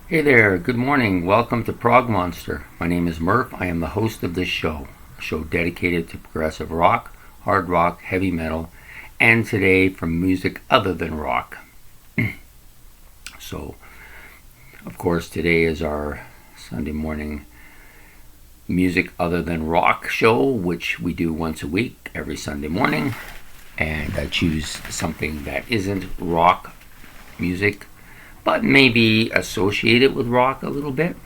Hey there, good morning. Welcome to Prog Monster. My name is Murph. I am the host of this show, a show dedicated to progressive rock, hard rock, heavy metal, and today from music other than rock. So, of course, today is our Sunday morning music other than rock show, which we do once a week, every Sunday morning. And I choose something that isn't rock music, but maybe associated with rock a little bit.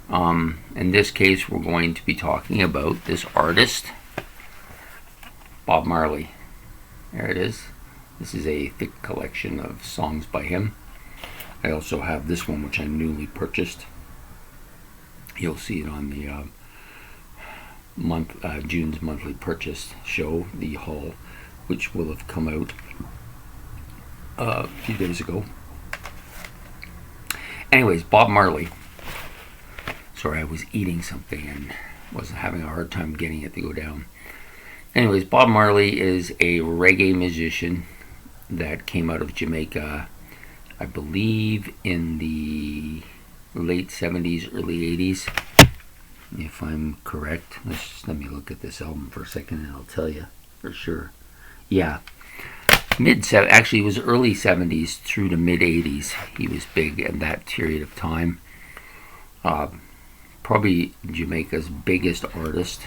In this case, we're going to be talking about this artist, Bob Marley. There it is. This is a thick collection of songs by him. I also have this one, which I newly purchased. You'll see it on the June's monthly purchase show, the haul, which will have come out a few days ago. Anyways, Bob Marley. Sorry, I was eating something and wasn't having a hard time getting it to go down. Anyways, Bob Marley is a reggae musician that came out of Jamaica, I believe, in the late 70s, early 80s. If I'm correct. Let me look at this album for a second and I'll tell you for sure. Yeah. Actually, it was early 70s through to mid 80s. He was big in that period of time. Probably Jamaica's biggest artist.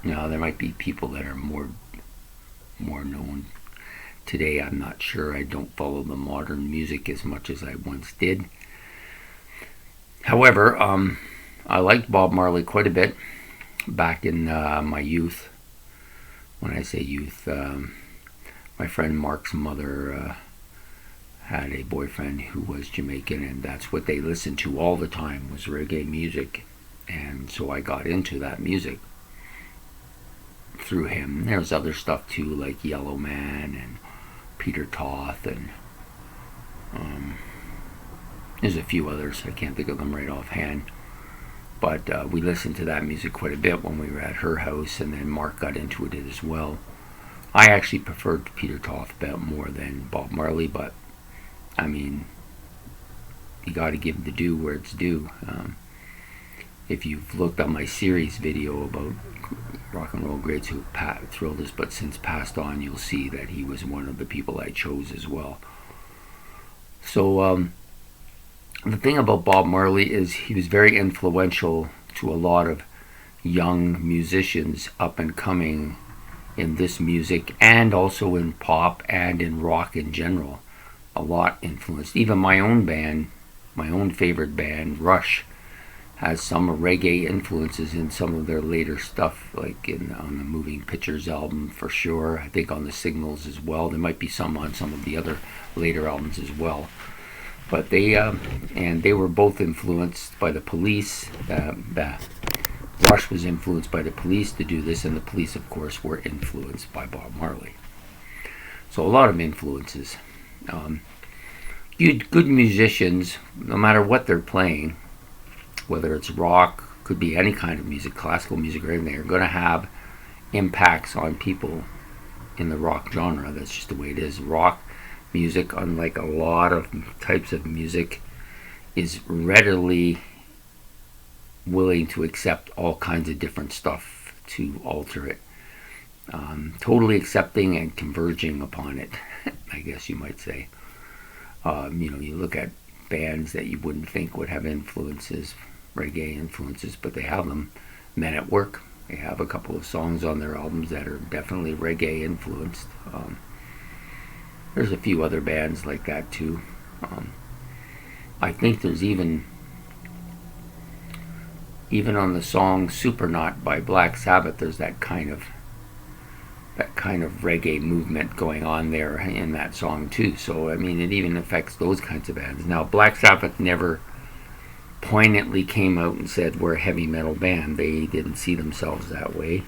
Now, there might be people that are more known today. I'm not sure. I don't follow the modern music as much as I once did. However, I liked Bob Marley quite a bit back in my youth. When I say youth, my friend Mark's mother had a boyfriend who was Jamaican, and that's what they listened to all the time was reggae music. And so I got into that music through him. There was other stuff too, like Yellow Man and Peter Toth, and there's a few others. I can't think of them right offhand. But we listened to that music quite a bit when we were at her house, and then Mark got into it as well. I actually preferred Peter Toth a bit more than Bob Marley, but I mean, you got to give the due where it's due. If you've looked at my series video about rock and roll greats who thrilled us but since passed on, you'll see that he was one of the people I chose as well. So the thing about Bob Marley is he was very influential to a lot of young musicians up and coming in this music, and also in pop and in rock in general. A lot influenced. Even my own band, my own favorite band, Rush, has some reggae influences in some of their later stuff, like on the Moving Pictures album for sure. I think on the Signals as well. There might be some on some of the other later albums as well. But they were both influenced by the Police. Rush was influenced by the Police to do this, and the Police, of course, were influenced by Bob Marley. So a lot of influences. Good musicians, no matter what they're playing, whether it's rock, could be any kind of music, classical music or anything, are going to have impacts on people in the rock genre. That's just the way it is. Rock music, unlike a lot of types of music, is readily willing to accept all kinds of different stuff to alter it. Totally accepting and converging upon it, I guess you might say. You look at bands that you wouldn't think would have influences, reggae influences, but they have them. Men at Work, they have a couple of songs on their albums that are definitely reggae influenced. There's a few other bands like that too. I think there's even on the song Supernaut by Black Sabbath, there's that kind of reggae movement going on there in that song too. So I mean, it even affects those kinds of bands. Now, Black Sabbath never poignantly came out and said we're a heavy metal band. They didn't see themselves that way.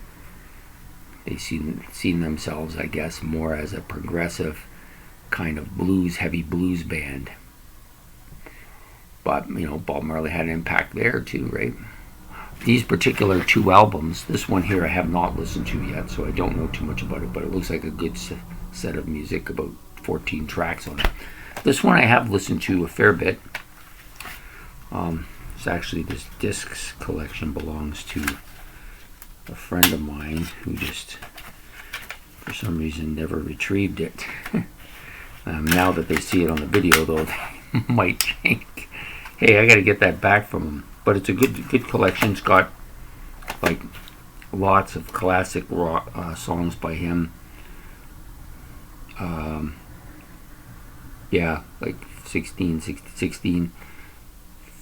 They seen themselves, I guess, more as a progressive kind of heavy blues band. But Bob Marley had an impact there too, right? These particular two albums, this one here I have not listened to yet, so I don't know too much about it, but it looks like a good set of music, about 14 tracks on it. This one I have listened to a fair bit. It's actually, this discs collection belongs to a friend of mine who just, for some reason, never retrieved it. Now that they see it on the video, though, they might think, hey, I got to get that back from him. But it's a good collection. It's got like lots of classic rock songs by him. Yeah, like 16,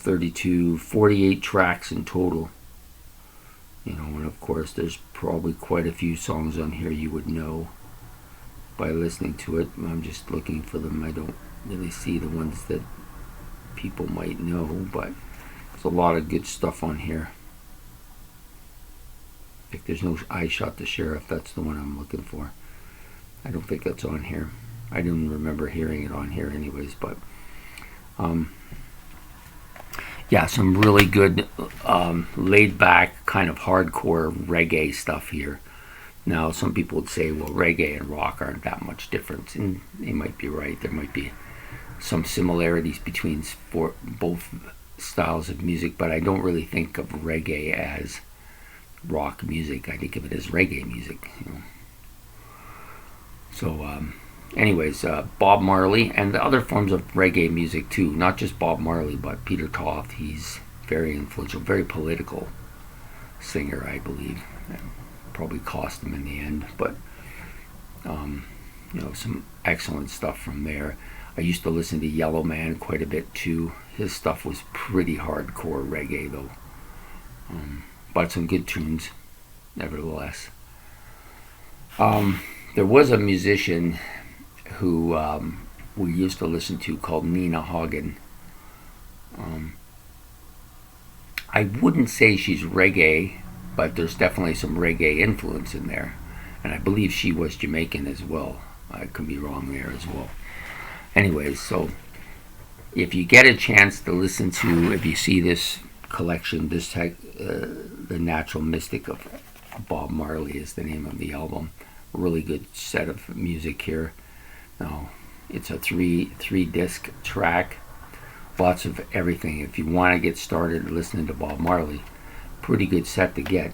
32, 48 tracks in total. You know, and of course there's probably quite a few songs on here you would know by listening to it. I'm just looking for them. I don't really see the ones that people might know, but there's a lot of good stuff on here. Like, there's no I Shot the Sheriff. That's the one I'm looking for. I don't think that's on here. I didn't remember hearing it on here anyways, but yeah, some really good laid back kind of hardcore reggae stuff here. Now, some people would say, well, reggae and rock aren't that much different, and they might be right. There might be some similarities between both styles of music, but I don't really think of reggae as rock music. I think of it as reggae music, you know. So anyways, Bob Marley, and the other forms of reggae music too, not just Bob Marley, but Peter Toth. He's very influential, very political singer, I believe. Probably cost him in the end, but you know, some excellent stuff from there. I used to listen to Yellow Man quite a bit too. His stuff was pretty hardcore reggae though, but some good tunes nevertheless. There was a musician who we used to listen to called Nina Hagen. I wouldn't say she's reggae, but there's definitely some reggae influence in there. And I believe she was Jamaican as well. I could be wrong there as well. Anyways, so if you get a chance to listen to, if you see this collection, The Natural Mystic of Bob Marley is the name of the album. Really good set of music here. Now, it's a three disc track, lots of everything. If you want to get started listening to Bob Marley, pretty good set to get.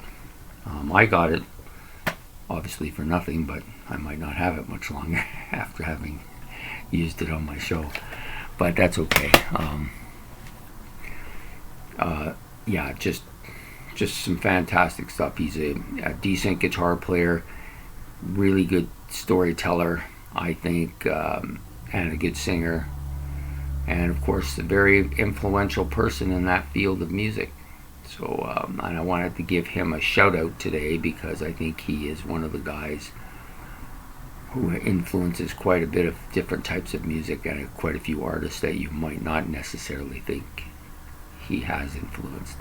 I got it obviously for nothing, but I might not have it much longer after having used it on my show, but that's okay. Yeah, just some fantastic stuff. He's a decent guitar player, really good storyteller, I think, and a good singer, and of course a very influential person in that field of music. So and I wanted to give him a shout out today because I think he is one of the guys who influences quite a bit of different types of music and quite a few artists that you might not necessarily think he has influenced.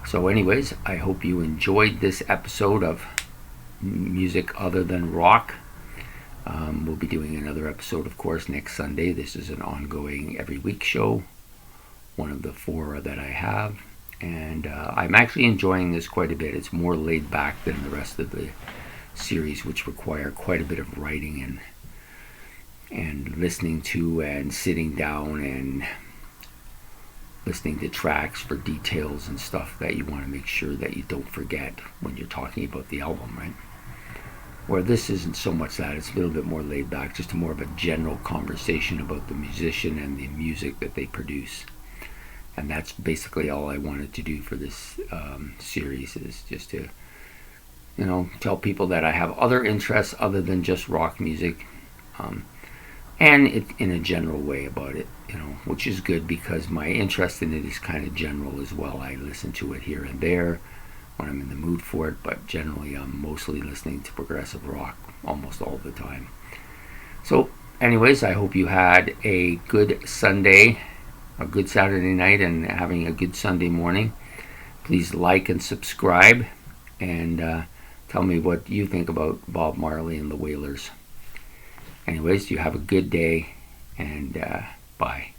So anyways, I hope you enjoyed this episode of Music Other Than Rock. We'll be doing another episode, of course, next Sunday. This is an ongoing every week show, one of the 4 that I have, and I'm actually enjoying this quite a bit. It's more laid back than the rest of the series, which require quite a bit of writing and listening to and sitting down and listening to tracks for details and stuff that you want to make sure that you don't forget when you're talking about the album, right? Where this isn't so much that, it's a little bit more laid back, just more of a general conversation about the musician and the music that they produce. And that's basically all I wanted to do for this series, is just to, you know, tell people that I have other interests other than just rock music, and it in a general way about it, you know, which is good because my interest in it is kind of general as well. I listen to it here and there when I'm in the mood for it, but generally I'm mostly listening to progressive rock almost all the time. So anyways, I hope you had a good Sunday, a good Saturday night, and having a good Sunday morning. Please like and subscribe, and tell me what you think about Bob Marley and the Wailers. Anyways, you have a good day, and bye.